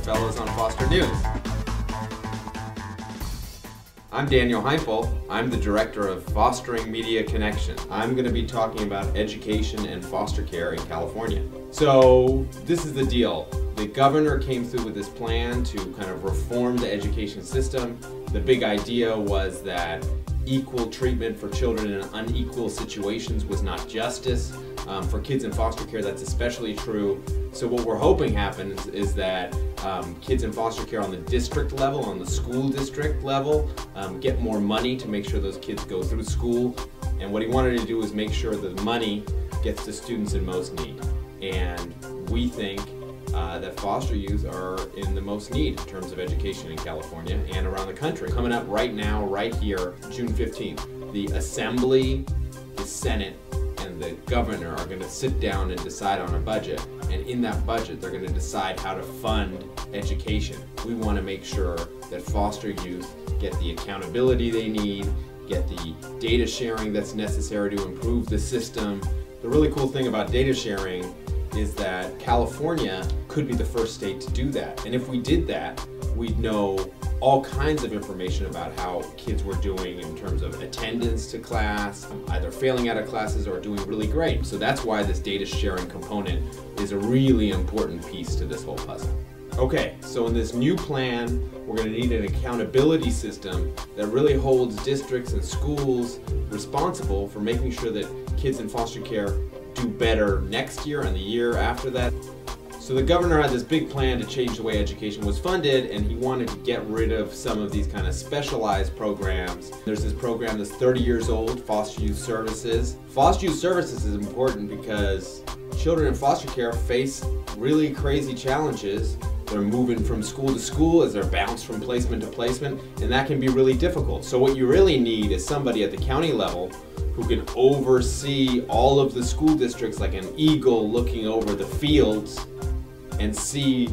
fellows on Foster News. I'm Daniel Heimpel. I'm the director of Fostering Media Connection. I'm going to be talking about education and foster care in California. So this is the deal. The governor came through with this plan to kind of reform the education system. The big idea was that equal treatment for children in unequal situations was not justice. For kids in foster care, that's especially true. So what we're hoping happens is that kids in foster care on the district level, on the school district level, get more money to make sure those kids go through school. And what he wanted to do is make sure that the money gets to students in most need. And we think that foster youth are in the most need in terms of education in California and around the country. Coming up right now, right here, June 15th, the Assembly, the Senate, and the governor are going to sit down and decide on a budget. And in that budget, they're going to decide how to fund education. We want to make sure that foster youth get the accountability they need, get the data sharing that's necessary to improve the system. The really cool thing about data sharing is that California could be the first state to do that. And if we did that, we'd know all kinds of information about how kids were doing in terms of attendance to class, either failing out of classes or doing really great. So that's why this data sharing component is a really important piece to this whole puzzle. Okay, so in this new plan, we're going to need an accountability system that really holds districts and schools responsible for making sure that kids in foster care do better next year and the year after that. So the governor had this big plan to change the way education was funded, and he wanted to get rid of some of these kind of specialized programs. There's this program that's 30 years old, Foster Youth Services. Foster Youth Services is important because children in foster care face really crazy challenges. They're moving from school to school as they're bounced from placement to placement, and that can be really difficult. So what you really need is somebody at the county level who can oversee all of the school districts like an eagle looking over the fields and see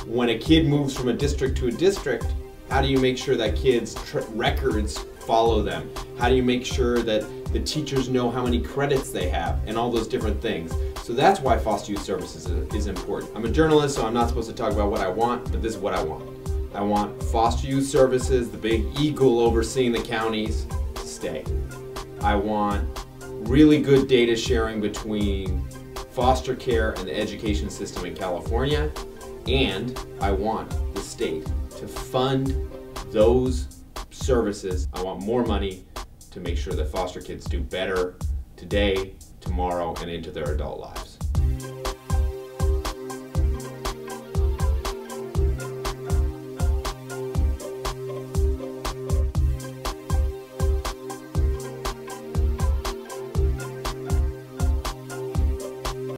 when a kid moves from a district to a district, how do you make sure that kids' records follow them? How do you make sure that the teachers know how many credits they have and all those different things? So that's why Foster Youth Services is important. I'm a journalist, so I'm not supposed to talk about what I want, but this is what I want. I want Foster Youth Services, the big eagle overseeing the counties, to stay. I want really good data sharing between foster care and the education system in California, and I want the state to fund those services. I want more money to make sure that foster kids do better today, tomorrow, and into their adult lives.